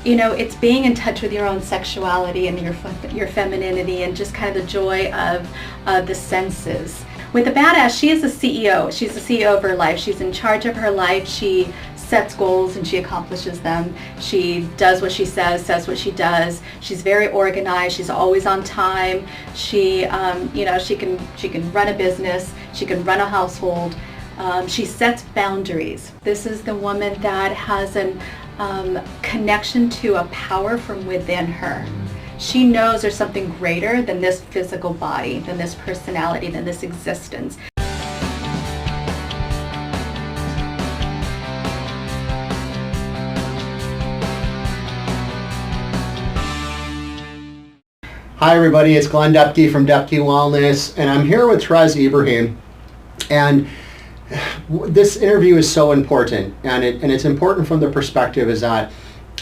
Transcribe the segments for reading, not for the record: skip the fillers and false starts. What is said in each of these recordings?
it's being in touch with your own sexuality and your femininity, and just kind of the joy of the senses. With the badass, she is a CEO. She's the CEO of her life. She's in charge of her life. She sets goals and she accomplishes them. She does what she says what she does. She's very organized. She's always on time. She can run a business. She can run a household. She sets boundaries. This is the woman that has an connection to a power from within her. She knows there's something greater than this physical body, than this personality, than this existence. Hi everybody, it's Glen Depke from Depke Wellness, and I'm here with Trez Ibrahim. And this interview is so important, and it's important from the perspective is that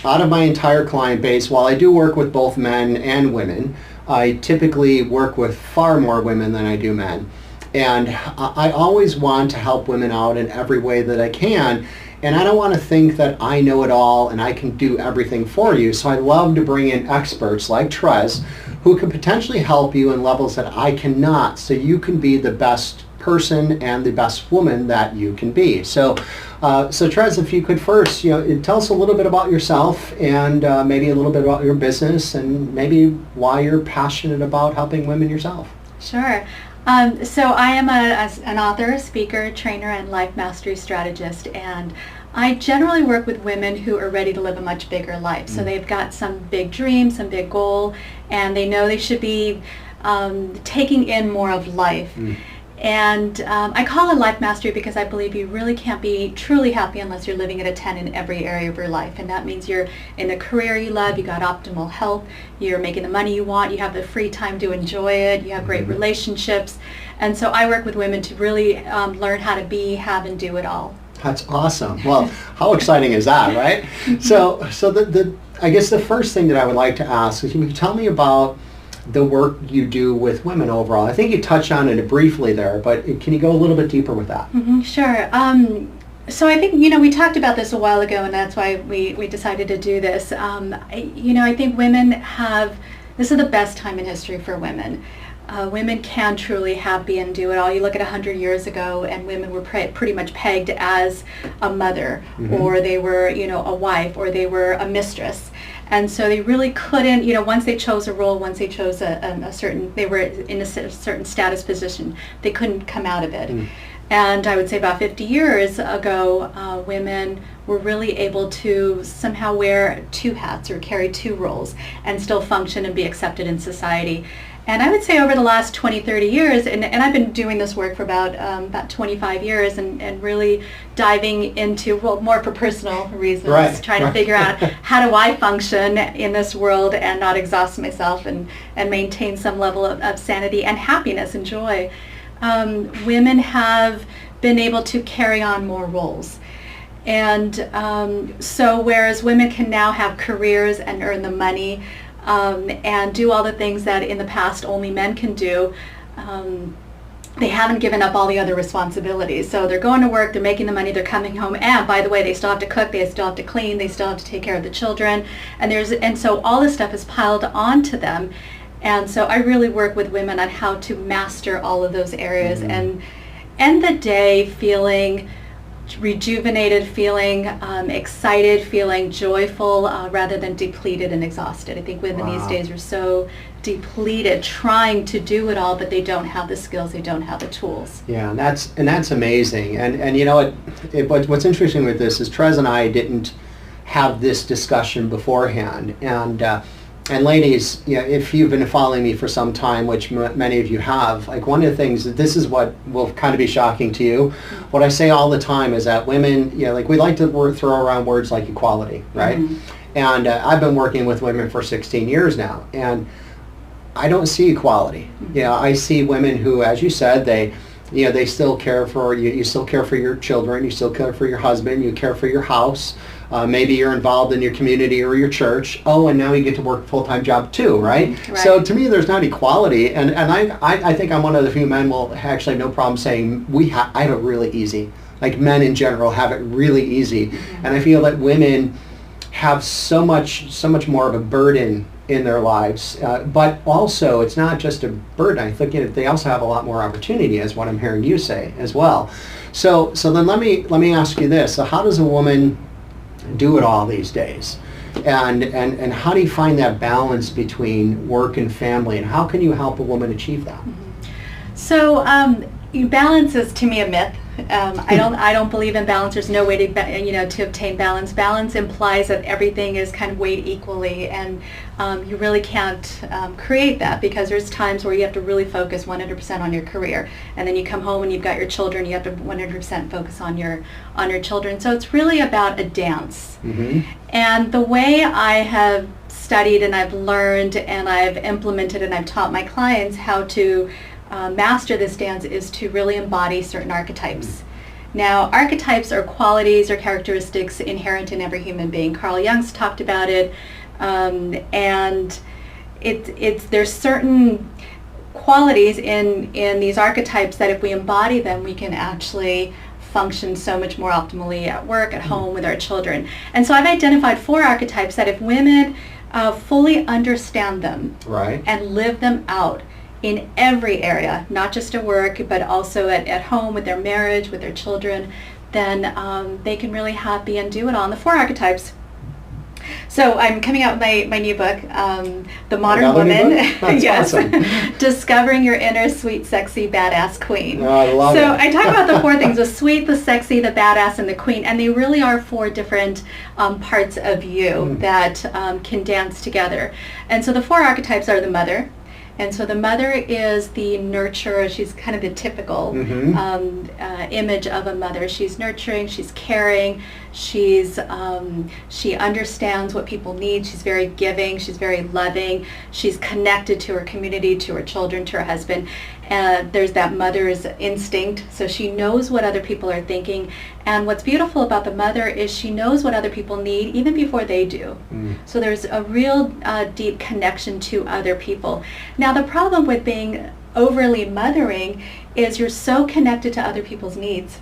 out of my entire client base, while I do work with both men and women, I typically work with far more women than I do men. And I always want to help women out in every way that I can. And I don't want to think that I know it all and I can do everything for you. So I love to bring in experts like Trez who can potentially help you in levels that I cannot, so you can be the best person and the best woman that you can be. So Trez, if you could first, tell us a little bit about yourself and maybe a little bit about your business and maybe why you're passionate about helping women yourself. Sure. So I am an author, speaker, trainer, and life mastery strategist, and I generally work with women who are ready to live a much bigger life. So they've got some big dream, some big goal, and they know they should be taking in more of life. And I call it life mastery because I believe you really can't be truly happy unless you're living at a 10 in every area of your life. And that means you're in a career you love, you got optimal health, you're making the money you want, you have the free time to enjoy it, you have great relationships. And so I work with women to really learn how to be, have, and do it all. That's awesome. Well, how exciting is that, right? So I guess the first thing that I would like to ask is, can you tell me about the work you do with women overall? I think you touched on it briefly there, but can you go a little bit deeper with that? Sure. So I think, we talked about this a while ago, and that's why we decided to do this. I think women this is the best time in history for women. Women can truly have, be, and do it all. You look at 100 years ago, and women were pretty much pegged as a mother, or they were, a wife, or they were a mistress. And so they really couldn't, once they chose a role, once they chose they were in a certain status position, they couldn't come out of it. And I would say about 50 years ago, women were really able to somehow wear two hats or carry two roles and still function and be accepted in society. And I would say over the last 20, 30 years, and I've been doing this work for about 25 years and really diving into, more for personal reasons, trying to figure out how do I function in this world and not exhaust myself and maintain some level of sanity and happiness and joy. Women have been able to carry on more roles. And so whereas women can now have careers and earn the money, and do all the things that in the past only men can do, they haven't given up all the other responsibilities. So they're going to work, they're making the money, they're coming home, and by the way, they still have to cook, they still have to clean, they still have to take care of the children, and so all this stuff is piled onto them. And so I really work with women on how to master all of those areas and end the day feeling rejuvenated, feeling excited, feeling joyful, rather than depleted and exhausted. I think women these days are so depleted, trying to do it all, but they don't have the skills, they don't have the tools. Yeah, and that's amazing. And what's interesting with this is Trez and I didn't have this discussion beforehand. And ladies, if you've been following me for some time, which many of you have, like one of the things, this is what will kind of be shocking to you. What I say all the time is that women, we like to throw around words like equality, right? And I've been working with women for 16 years now, and I don't see equality. I see women who, as you said, they still care for you. You still care for your children. You still care for your husband. You care for your house. Maybe you're involved in your community or your church. Oh, and now you get to work a full-time job too, right? So to me, there's not equality. And I think I'm one of the few men will actually have no problem saying I have it really easy. Like men in general have it really easy. And I feel that women have so much more of a burden in their lives, but also it's not just a burden. I think they also have a lot more opportunity, as what I'm hearing you say as well. So then let me ask you this: so how does a woman do it all these days, and how do you find that balance between work and family, and how can you help a woman achieve that? So balance is to me a myth. I don't believe in balance. There's no way to obtain balance. Balance implies that everything is kind of weighed equally, and you really can't create that, because there's times where you have to really focus 100% on your career, and then you come home and you've got your children. You have to 100% focus on your children. So it's really about a dance. Mm-hmm. And the way I have studied and I've learned and I've implemented and I've taught my clients how to master this dance is to really embody certain archetypes. Now, archetypes are qualities or characteristics inherent in every human being. Carl Jung's talked about it, and there's certain qualities in these archetypes that if we embody them, we can actually function so much more optimally at work, at home, with our children. And so I've identified 4 archetypes that if women fully understand them, right, and live them out in every area, not just at work, but also at home, with their marriage, with their children, then they can really happy and do it all. And the 4 archetypes. So I'm coming out with my new book, The Modern Woman. That's yes. awesome. Discovering Your Inner Sweet, Sexy, Badass Queen. Oh, I love it. So I talk about the 4 things: the sweet, the sexy, the badass, and the queen. And they really are 4 different parts of you that can dance together. And so the 4 archetypes are the mother. And so the mother is the nurturer. She's kind of the typical image of a mother. She's nurturing, she's caring, she understands what people need, she's very giving, she's very loving, she's connected to her community, to her children, to her husband. There's that mother's instinct, so she knows what other people are thinking. And what's beautiful about the mother is she knows what other people need even before they do. So there's a real deep connection to other people. Now, the problem with being overly mothering is you're so connected to other people's needs.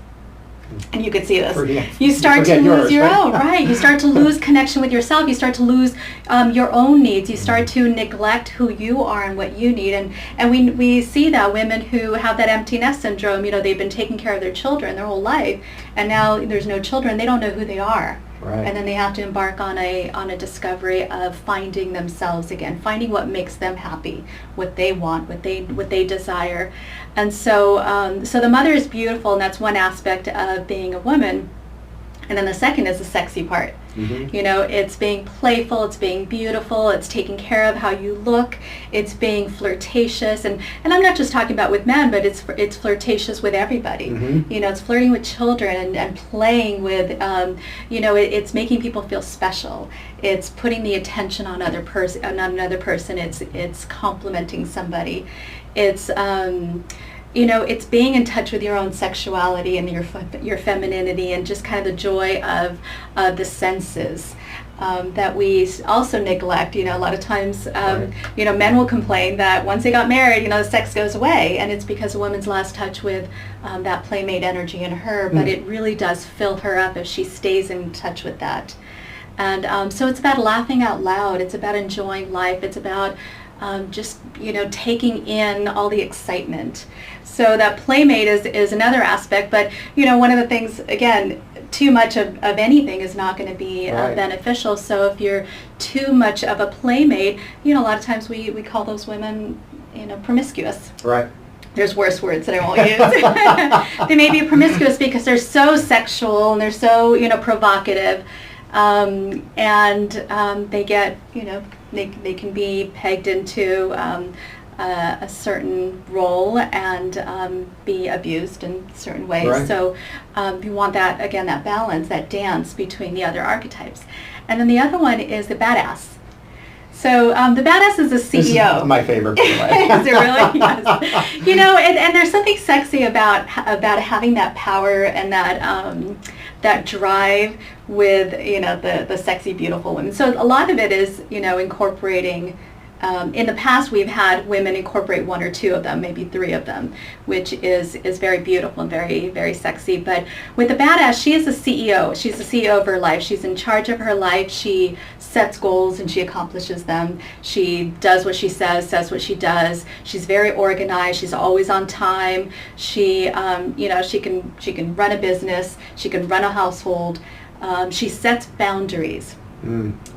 And you could see this. You start to lose your own, right? You start to lose connection with yourself. You start to lose your own needs. You start to neglect who you are and what you need. And we see that women who have that empty nest syndrome, they've been taking care of their children their whole life, and now there's no children. They don't know who they are. Right. And then they have to embark on a discovery of finding themselves again, finding what makes them happy, what they want, what they desire. And so the mother is beautiful, and that's one aspect of being a woman. And then the second is the sexy part. It's being playful, it's being beautiful, it's taking care of how you look, it's being flirtatious, and I'm not just talking about with men, but it's flirtatious with everybody. It's flirting with children and playing with, it's making people feel special. It's putting the attention on another person. It's complimenting somebody. It's it's being in touch with your own sexuality and your femininity, and just kind of the joy of the senses that we also neglect. A lot of times, men will complain that once they got married, the sex goes away, and it's because a woman's lost touch with that playmate energy in her. But it really does fill her up if she stays in touch with that. And so it's about laughing out loud. It's about enjoying life. It's about just taking in all the excitement. So that playmate is another aspect, but one of the things, again, too much of anything is not going to be beneficial. So if you're too much of a playmate, a lot of times we call those women promiscuous. Right. There's worse words that I won't use. They may be promiscuous because they're so sexual and they're so provocative, and they get they can be pegged into a certain role and be abused in certain ways. Right. So you want that, again, that balance, that dance between the other archetypes. And then the other one is the badass. So the badass is the CEO. This is my favorite. Is it really? Yes. And there's something sexy about having that power and that drive with the sexy, beautiful women. So a lot of it is incorporating In the past, we've had women incorporate one or two of them, maybe three of them, which is very beautiful and very, very sexy. But with the badass, she is a CEO. She's the CEO of her life. She's in charge of her life. She sets goals and she accomplishes them. She does what she says what she does. She's very organized. She's always on time. She can run a business. She can run a household. She sets boundaries.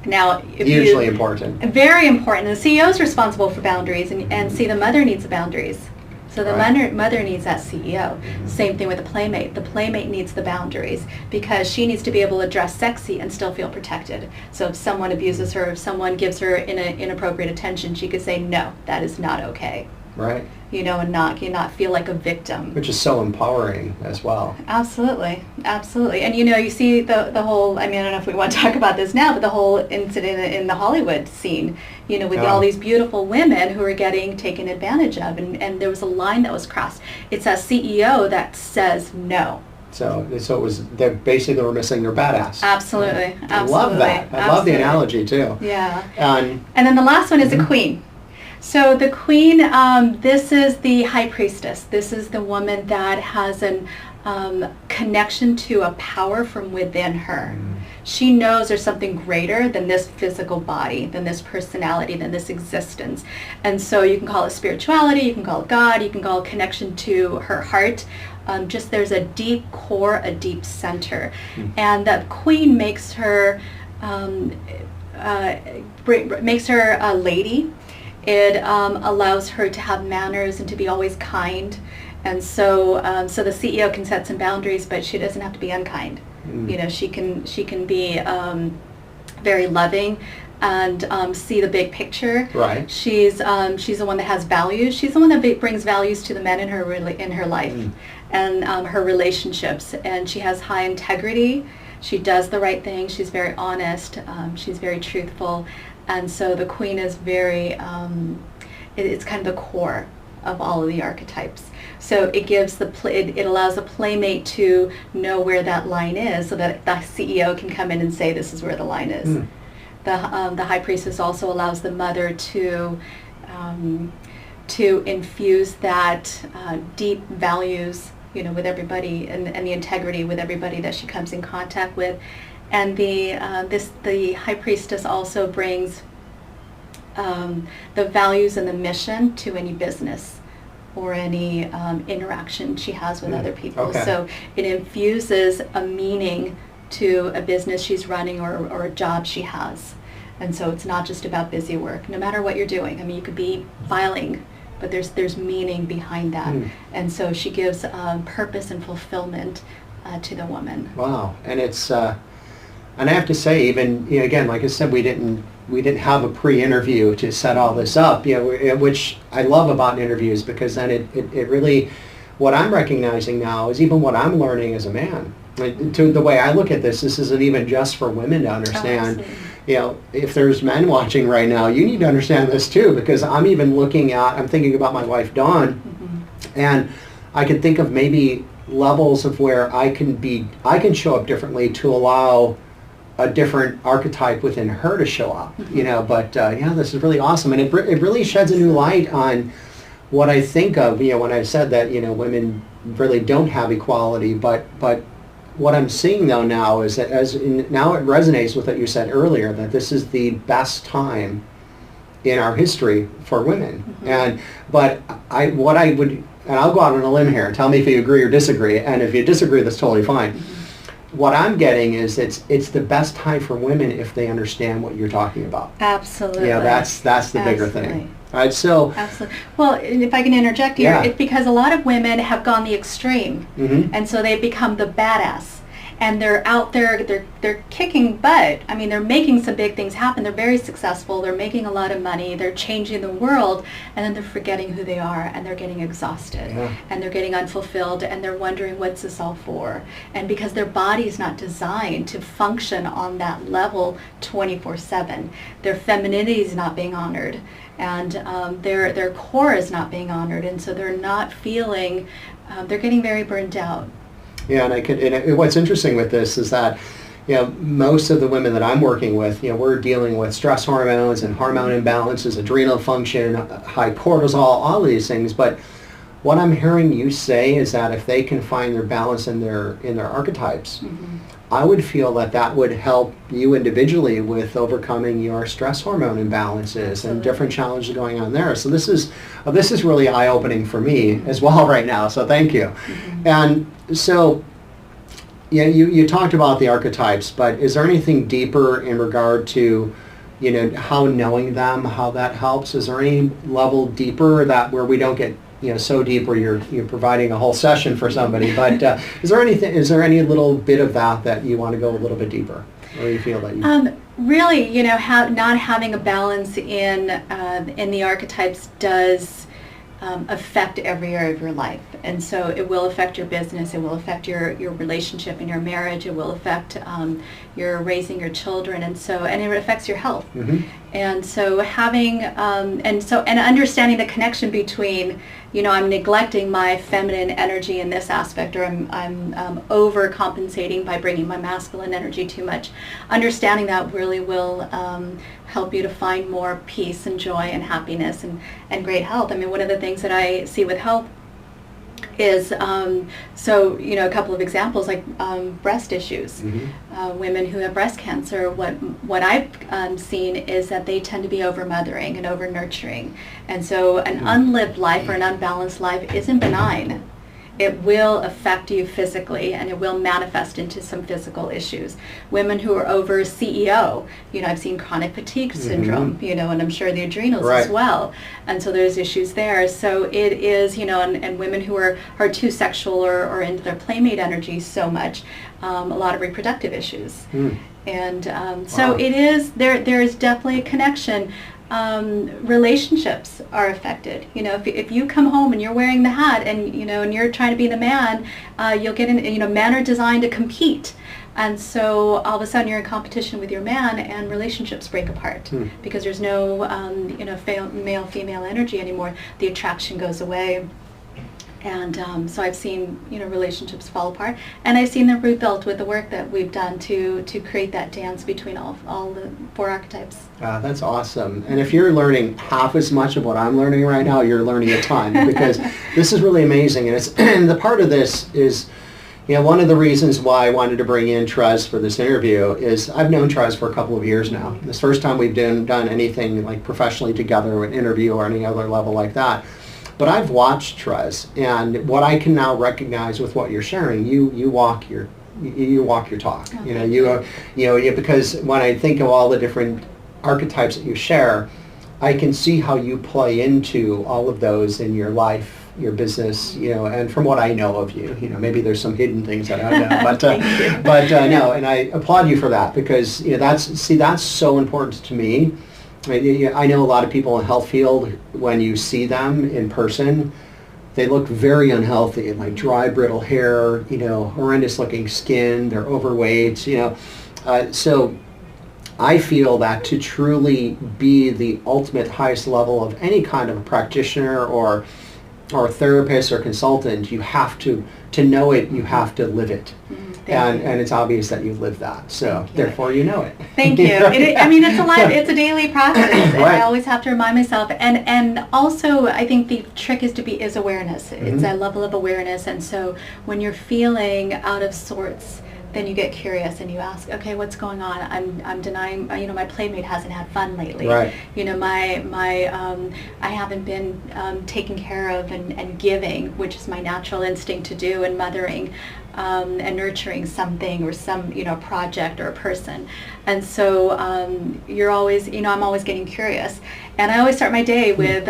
Now, usually important. Very important. The CEO is responsible for boundaries, and see, the mother needs the boundaries. So the mother needs that CEO. Same thing with the playmate. The playmate needs the boundaries because she needs to be able to dress sexy and still feel protected. So if someone abuses her, if someone gives her inappropriate attention, she could say, no, that is not okay. Right. And not feel like a victim. Which is so empowering as well. Absolutely. And you see the whole, I don't know if we want to talk about this now, but the whole incident in the Hollywood scene, with all these beautiful women who are getting taken advantage of, and there was a line that was crossed. It's a CEO that says no. So it was, they basically were missing their badass. Absolutely. I love that. I love the analogy too. Yeah. And then the last one is a queen. So the queen, this is the high priestess. This is the woman that has a connection to a power from within her. She knows there's something greater than this physical body, than this personality, than this existence. And so you can call it spirituality, you can call it God, you can call it connection to her heart. Just there's a deep core, a deep center. And that queen makes her a lady. It allows her to have manners and to be always kind, and so the CEO can set some boundaries, but she doesn't have to be unkind. She can be very loving and see the big picture. Right. She's the one that has values. She's the one that brings values to the men in her life and her relationships. And she has high integrity. She does the right thing. She's very honest. She's very truthful. And so the queen is very, it's kind of the core of all of the archetypes. So it gives it allows the playmate to know where that line is, so that the CEO can come in and say, this is where the line is. The high priestess also allows the mother to infuse that deep values, with everybody, and the integrity with everybody that she comes in contact with. And the high priestess also brings the values and the mission to any business or any interaction she has with other people. Okay. So it infuses a meaning to a business she's running or a job she has. And so it's not just about busy work, no matter what you're doing. You could be filing, but there's meaning behind that. And so she gives purpose and fulfillment to the woman. Wow. And it's and I have to say, even again, like I said, we didn't have a pre-interview to set all this up, which I love about interviews, because then it really, what I'm recognizing now is even what I'm learning as a man. To the way I look at this isn't even just for women to understand. If there's men watching right now, you need to understand this too, because I'm thinking about my wife Dawn, and I can think of maybe levels of where I can show up differently to allow a different archetype within her to show up, but this is really awesome. And it really sheds a new light on what I think of, when I said that, women really don't have equality, but what I'm seeing though now is that now it resonates with what you said earlier, that this is the best time in our history for women. And I'll go out on a limb here and tell me if you agree or disagree, and if you disagree, that's totally fine. What I'm getting is it's the best time for women if they understand what you're talking about. Absolutely. That's the bigger thing. All right, so. Absolutely. Well, if I can interject here, it's because a lot of women have gone the extreme, and so they've become the badass. And they're out there, they're kicking butt. They're making some big things happen. They're very successful. They're making a lot of money. They're changing the world. And then they're forgetting who they are, and they're getting exhausted. And they're getting unfulfilled, and they're wondering, what's this all for? And because their body is not designed to function on that level 24/7. Their femininity is not being honored. And their core is not being honored. And so they're not feeling, they're getting very burned out. Yeah, and what's interesting with this is that, most of the women that I'm working with, we're dealing with stress hormones and hormone imbalances, adrenal function, high cortisol, all of these things. But what I'm hearing you say is that if they can find their balance in their archetypes, I would feel that would help you individually with overcoming your stress hormone imbalances and different challenges going on there. So this is really eye-opening for me as well right now. So thank you. And so, you talked about the archetypes, but is there anything deeper in regard to, how knowing them, how that helps? Is there any level deeper where we don't get so deep where you're providing a whole session for somebody, but is there any little bit of that you want to go a little bit deeper, or you feel that you really, not having a balance in the archetypes does affect every area of your life, and so it will affect your business, it will affect your relationship and your marriage, it will affect your raising your children, and it affects your health. And so having and understanding the connection between, I'm neglecting my feminine energy in this aspect, or I'm overcompensating by bringing my masculine energy too much. Understanding that really will help you to find more peace and joy and happiness and great health. I mean, one of the things that I see with health is a couple of examples, like breast issues. Women who have breast cancer, what I've seen is that they tend to be over-mothering and over-nurturing, and so an unlived life or an unbalanced life isn't benign. It will affect you physically, and it will manifest into some physical issues. Women who are over CEO, I've seen chronic fatigue syndrome, and I'm sure the adrenals as well. And so there's issues there. So it is, and women who are too sexual or into their playmate energy so much, a lot of reproductive issues. And so it is, there is definitely a connection. Relationships are affected. If you come home and you're wearing the hat and and you're trying to be the man, you'll get in. Men are designed to compete, and so all of a sudden you're in competition with your man, and relationships break apart because there's no male female energy anymore. The attraction goes away. And so I've seen relationships fall apart, and I've seen them rebuilt with the work that we've done to create that dance between all the 4 archetypes. That's awesome. And if you're learning half as much of what I'm learning right now, you're learning a ton, because this is really amazing. And the part of this is, one of the reasons why I wanted to bring in Trez for this interview is I've known Trez for a couple of years now. This is the first time we've done anything like professionally together, an interview or any other level like that. But I've watched Trez, and what I can now recognize with what you're sharing, you walk your talk. Because when I think of all the different archetypes that you share, I can see how you play into all of those in your life, your business, and from what I know of you, maybe there's some hidden things that I don't know, but no, and I applaud you for that, because that's so important to me. I know a lot of people in the health field, when you see them in person, they look very unhealthy, like dry, brittle hair, horrendous looking skin, they're overweight, so I feel that to truly be the ultimate highest level of any kind of a practitioner or therapist or consultant, you have to know it, you have to live it. And it's obvious that you've lived that, so therefore you know it. Thank you. It's a daily practice, and I always have to remind myself. And also, I think the trick is awareness. It's a level of awareness, and so when you're feeling out of sorts, then you get curious and you ask, okay, what's going on? I'm denying, my playmate hasn't had fun lately. Right. I haven't been taken care of and giving, which is my natural instinct to do, and mothering and nurturing something or some, project or a person. And so you're always, I'm always getting curious. And I always start my day with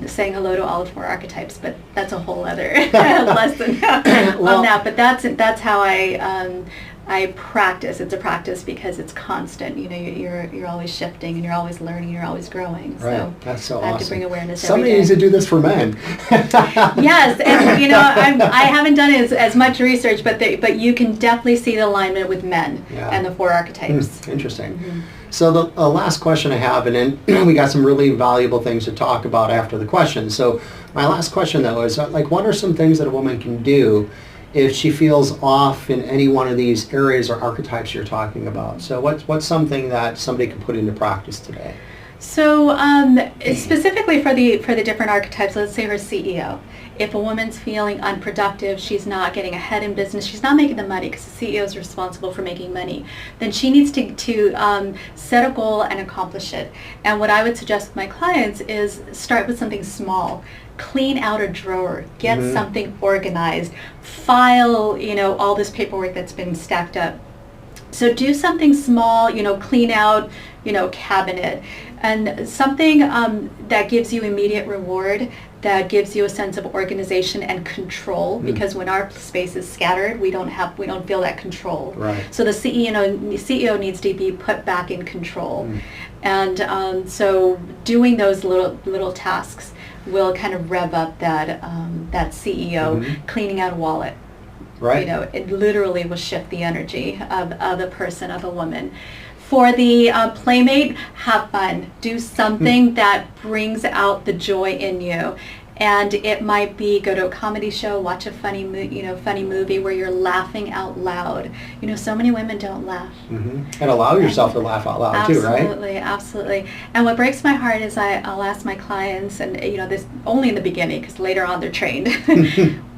saying hello to all 4 archetypes, but that's a whole other lesson on that. But that's how I practice. It's a practice because it's constant. You're always shifting, and you're always learning, you're always growing. Right. So that's so I have awesome. to bring awareness. Somebody needs to do this for men. Yes, and I haven't done as much research, but you can definitely see the alignment with men and the 4 archetypes. Interesting. So the last question I have, and then we got some really valuable things to talk about after the question. So my last question, though, is what are some things that a woman can do if she feels off in any one of these areas or archetypes you're talking about. So what's something that somebody can put into practice today? So specifically for the different archetypes, let's say her CEO. If a woman's feeling unproductive, she's not getting ahead in business, she's not making the money because the CEO is responsible for making money, then she needs to set a goal and accomplish it. And what I would suggest with my clients is start with something small. Clean out a drawer, get something organized, file, all this paperwork that's been stacked up. So do something small, clean out, cabinet, and something that gives you immediate reward, that gives you a sense of organization and control, because when our space is scattered, we don't feel that control. Right. So the CEO needs to be put back in control. And so doing those little tasks will kind of rev up that CEO. Cleaning out a wallet. Right. It literally will shift the energy of a person, of a woman. For the playmate, have fun. Do something that brings out the joy in you. And it might be go to a comedy show, watch a funny movie where you're laughing out loud. So many women don't laugh. And allow yourself to laugh out loud too, right? Absolutely, absolutely. And what breaks my heart is I'll ask my clients, and this only in the beginning because later on they're trained.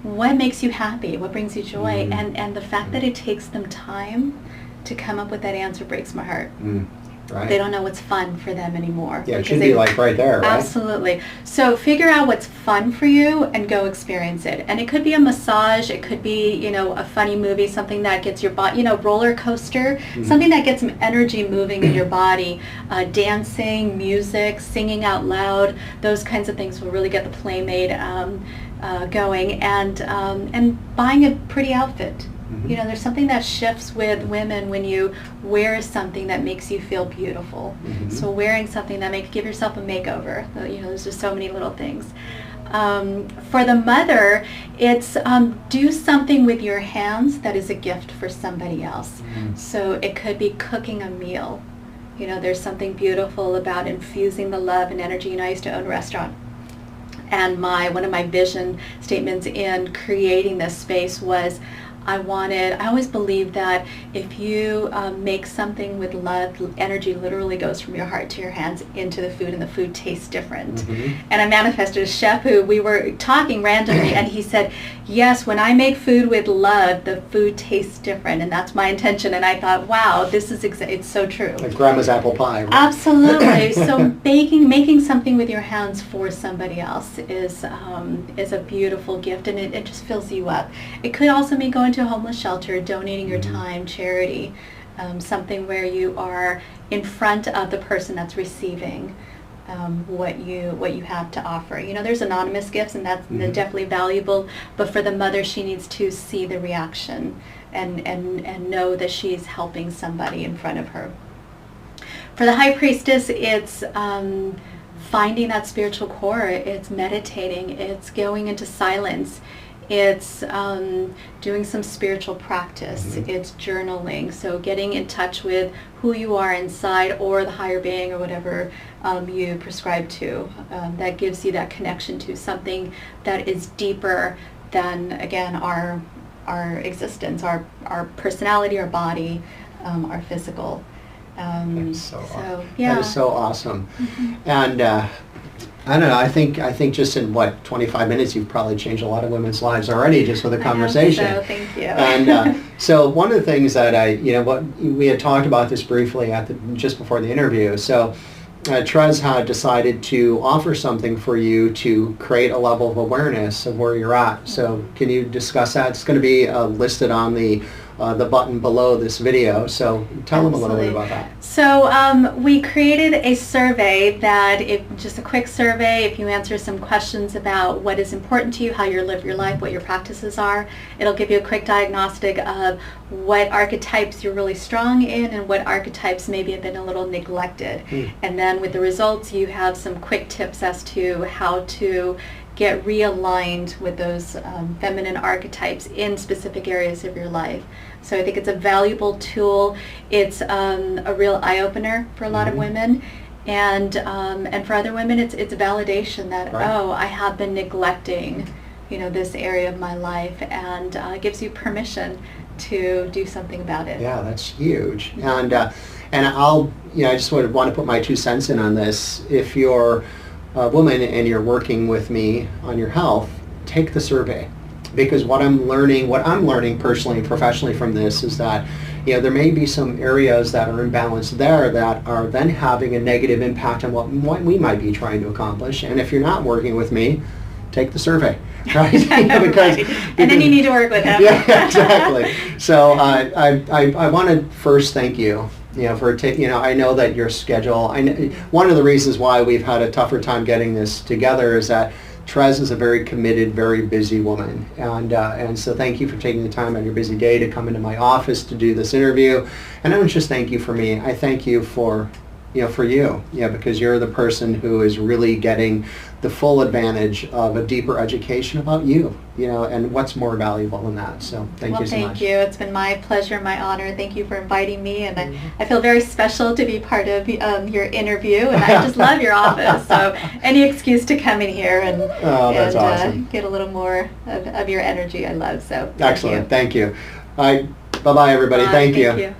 What makes you happy? What brings you joy? And the fact that it takes them time to come up with that answer breaks my heart. Right. They don't know what's fun for them anymore. Yeah, it should be like right there, right? Absolutely. So figure out what's fun for you and go experience it. And it could be a massage, it could be, a funny movie, something that gets your body, roller coaster, something that gets some energy moving in your body. Dancing, music, singing out loud, those kinds of things will really get the playmate going. And buying a pretty outfit. There's something that shifts with women when you wear something that makes you feel beautiful. So wearing something that give yourself a makeover. There's just so many little things. For the mother, it's do something with your hands that is a gift for somebody else. So it could be cooking a meal. There's something beautiful about infusing the love and energy. I used to own a restaurant. And one of my vision statements in creating this space was I always believed that if you make something with love, energy literally goes from your heart to your hands into the food, and the food tastes different. And I manifested a chef who we were talking randomly, and he said, yes, when I make food with love, the food tastes different, and that's my intention. And I thought, wow, this is it's so true. Like grandma's apple pie. Right? Absolutely. So making something with your hands for somebody else is a beautiful gift, and it just fills you up. It could also mean going to a homeless shelter, donating your time, charity, something where you are in front of the person that's receiving what you have to offer. There's anonymous gifts, and that's definitely valuable, but for the mother, she needs to see the reaction and know that she's helping somebody in front of her. For the high priestess, it's finding that spiritual core. It's meditating. It's going into silence. It's doing some spiritual practice. It's journaling. So getting in touch with who you are inside, or the higher being, or whatever you prescribe to. That gives you that connection to something that is deeper than, again, our existence, our personality, our body, our physical. That is so awesome. Yeah. That is so awesome. And I don't know, I think just in 25 minutes you've probably changed a lot of women's lives already just with the conversation. So thank you. And so one of the things that we had talked about this briefly just before the interview. So Trez had decided to offer something for you to create a level of awareness of where you're at. So can you discuss that? It's going to be listed on the button below this video. So tell them a little bit about that. So we created a survey just a quick survey. If you answer some questions about what is important to you, how you live your life, what your practices are, it'll give you a quick diagnostic of what archetypes you're really strong in and what archetypes maybe have been a little neglected. And then with the results, you have some quick tips as to how to get realigned with those feminine archetypes in specific areas of your life. So I think it's a valuable tool. It's a real eye-opener for a lot of women. And for other women, it's validation that, I have been neglecting this area of my life, and gives you permission to do something about it. Yeah, that's huge. And I'll, I just want to put my 2 cents in on this. If you're a woman and you're working with me on your health, take the survey. Because what I'm learning personally and professionally from this is that, there may be some areas that are imbalanced there that are then having a negative impact on what we might be trying to accomplish. And if you're not working with me, take the survey. Right? Because and then you need to work with him. Yeah, exactly. So I want to first thank you, for taking, I know that your schedule, one of the reasons why we've had a tougher time getting this together is that Trez is a very committed, very busy woman. And so thank you for taking the time on your busy day to come into my office to do this interview. And I don't just thank you for me, I thank you for you, because you're the person who is really getting the full advantage of a deeper education about you, and what's more valuable than that. So thank you so much. Well, thank you. It's been my pleasure, my honor. Thank you for inviting me, and I feel very special to be part of your interview, and I just love your office. So any excuse to come in here and awesome. Get a little more of your energy, I love. So excellent. Thank you. All right. Bye-bye, everybody. Thank you.